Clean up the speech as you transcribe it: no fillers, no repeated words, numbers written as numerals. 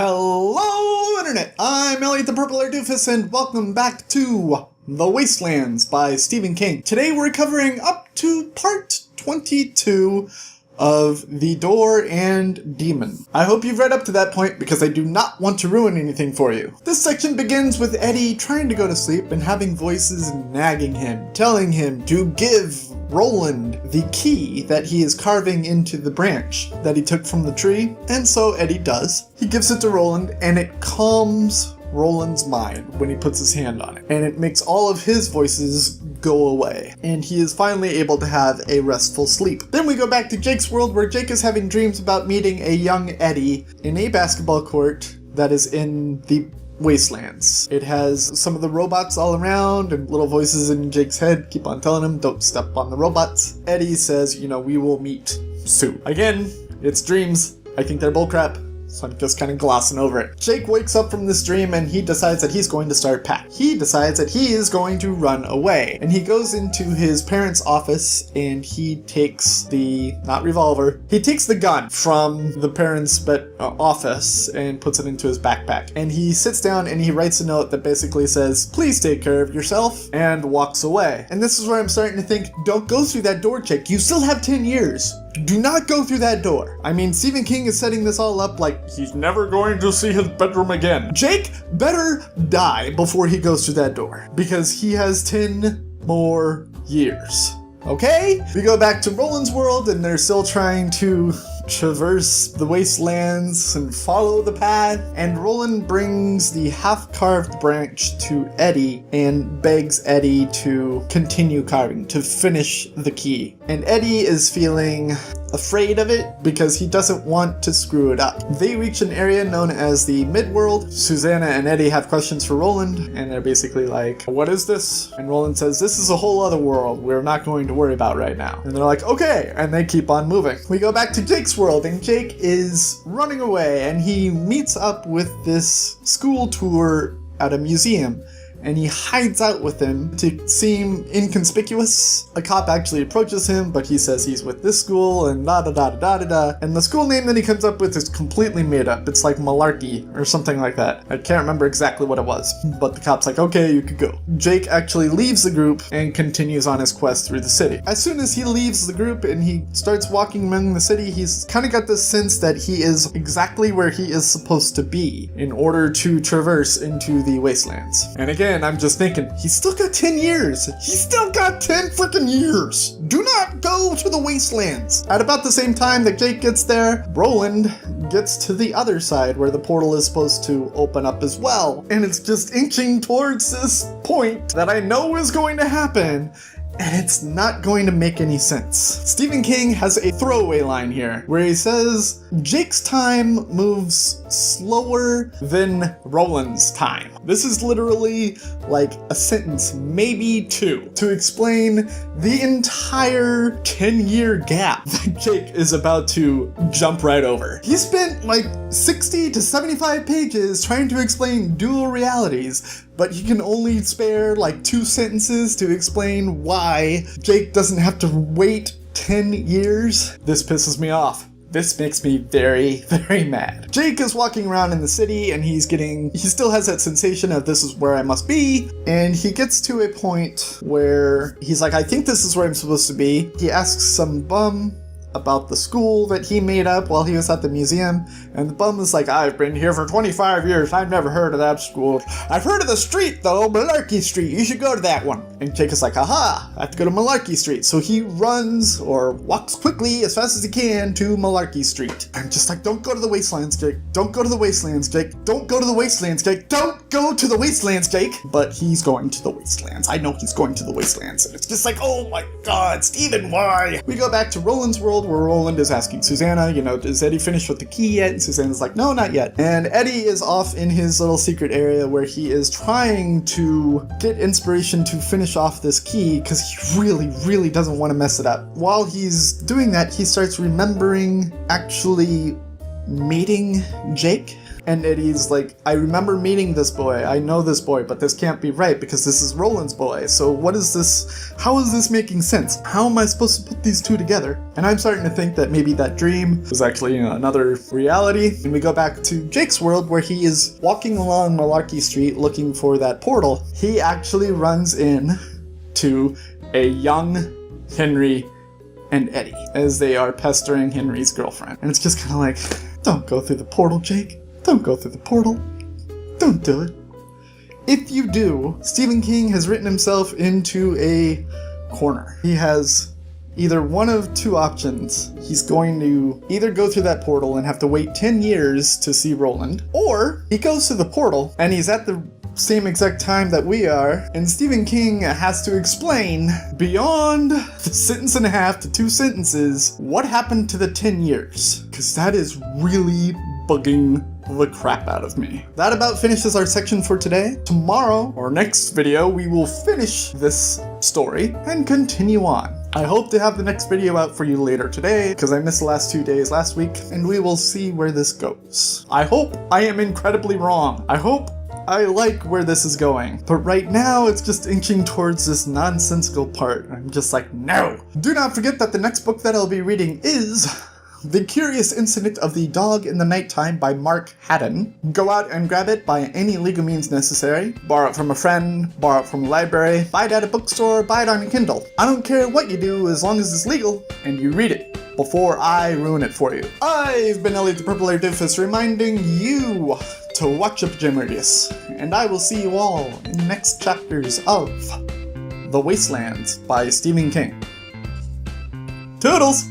Hello, Internet! I'm Elliot the Purple Hair Doofus, and welcome back to The Wastelands by Stephen King. Today we're covering up to part 22 of The Door and Demon. I hope you've read up to that point because I do not want to ruin anything for you. This section begins with Eddie trying to go to sleep and having voices nagging him, telling him to give Roland the key that he is carving into the branch that he took from the tree, and so Eddie does. He gives it to Roland and it calms Roland's mind when he puts his hand on it, and it makes all of his voices go away, and he is finally able to have a restful sleep. Then we go back to Jake's world, where Jake is having dreams about meeting a young Eddie in a basketball court that is in the Wastelands. It has some of the robots all around and little voices in Jake's head keep on telling him, don't step on the robots. Eddie says, we will meet soon. Again, it's dreams. I think they're bullcrap, so I'm just kind of glossing over it. Jake wakes up from this dream and he decides that he's going to start packing. He decides that he is going to run away. And he goes into his parents' office and he takes the, not revolver, he takes the gun from the parents' office and puts it into his backpack. And he sits down and he writes a note that basically says, please take care of yourself, and walks away. And this is where I'm starting to think, don't go through that door, Jake. You still have 10 years. Do not go through that door. I mean, Stephen King is setting this all up like he's never going to see his bedroom again. Jake better die before he goes through that door, because he has 10 more years. Okay? We go back to Roland's world and they're still trying to traverse the wastelands and follow the path, and Roland brings the half-carved branch to Eddie and begs Eddie to continue carving, to finish the key. And Eddie is feeling afraid of it because he doesn't want to screw it up. They reach an area known as the Midworld. Susanna and Eddie have questions for Roland, and they're basically like, what is this? And Roland says, this is a whole other world we're not going to worry about right now. And they're like, okay, and they keep on moving. We go back to Jake's world, and Jake is running away, and he meets up with this school tour at a museum, and he hides out with them to seem inconspicuous. A cop actually approaches him, but he says he's with this school and da-da-da-da-da-da. And the school name that he comes up with is completely made up. It's like Malarkey or something like that. I can't remember exactly what it was, but the cop's like, okay, you could go. Jake actually leaves the group and continues on his quest through the city. As soon as he leaves the group and he starts walking among the city, he's kind of got this sense that he is exactly where he is supposed to be in order to traverse into the Wastelands. And again, I'm just thinking, he's still got 10 years. He's still got 10 freaking years. Do not go to the Wastelands. At about the same time that Jake gets there, Roland gets to the other side where the portal is supposed to open up as well. And it's just inching towards this point that I know is going to happen. And it's not going to make any sense. Stephen King has a throwaway line here where he says, Jake's time moves slower than Roland's time. This is literally like a sentence, maybe two, to explain the entire 10-year gap that Jake is about to jump right over. He spent like 60 to 75 pages trying to explain dual realities, but he can only spare like 2 sentences to explain why Jake doesn't have to wait 10 years. This pisses me off. This makes me very, very mad. Jake is walking around in the city and he still has that sensation of this is where I must be. And he gets to a point where he's like, I think this is where I'm supposed to be. He asks some bum about the school that he made up while he was at the museum, and the bum is like, I've been here for 25 years, I've never heard of that school. I've heard of the street though, Malarkey Street, you should go to that one. And Jake is like, aha, I have to go to Malarkey Street. So he runs or walks quickly as fast as he can to Malarkey Street. I'm just like, don't go to the Wastelands, Jake. Don't go to the Wastelands, Jake. Don't go to the Wastelands, Jake. Don't go to the Wastelands, Jake. But he's going to the Wastelands. I know he's going to the Wastelands. And it's just like, oh my God, Steven, why? We go back to Roland's world, where Roland is asking Susanna, is Eddie finished with the key yet? And Susanna's like, no, not yet. And Eddie is off in his little secret area where he is trying to get inspiration to finish off this key because he really, really doesn't want to mess it up. While he's doing that, he starts remembering actually meeting Jake. And Eddie's like, I remember meeting this boy, I know this boy, but this can't be right because this is Roland's boy. So what is this? How is this making sense? How am I supposed to put these two together? And I'm starting to think that maybe that dream was actually another reality. And we go back to Jake's world where he is walking along Malarkey Street looking for that portal. He actually runs in to a young Henry and Eddie as they are pestering Henry's girlfriend. And it's just kind of like, don't go through the portal, Jake. Don't go through the portal. Don't do it. If you do, Stephen King has written himself into a corner. He has either one of two options. He's going to either go through that portal and have to wait 10 years to see Roland, or he goes to the portal and he's at the same exact time that we are, and Stephen King has to explain beyond the sentence and a half to 2 sentences what happened to the 10 years. Because that is really bugging the crap out of me. That about finishes our section for today. Tomorrow, or next video, we will finish this story and continue on. I hope to have the next video out for you later today, because I missed the last 2 days last week, and we will see where this goes. I hope I am incredibly wrong. I hope I like where this is going. But right now, it's just inching towards this nonsensical part. I'm just like, no! Do not forget that the next book that I'll be reading is The Curious Incident of the Dog in the Nighttime by Mark Haddon. Go out and grab it by any legal means necessary. Borrow it from a friend, borrow it from a library, buy it at a bookstore, buy it on a Kindle. I don't care what you do as long as it's legal and you read it before I ruin it for you. I've been Elliot the Purple Air Doofus reminding you to watch up Gemerius, and I will see you all in the next chapters of The Wastelands by Stephen King. Toodles!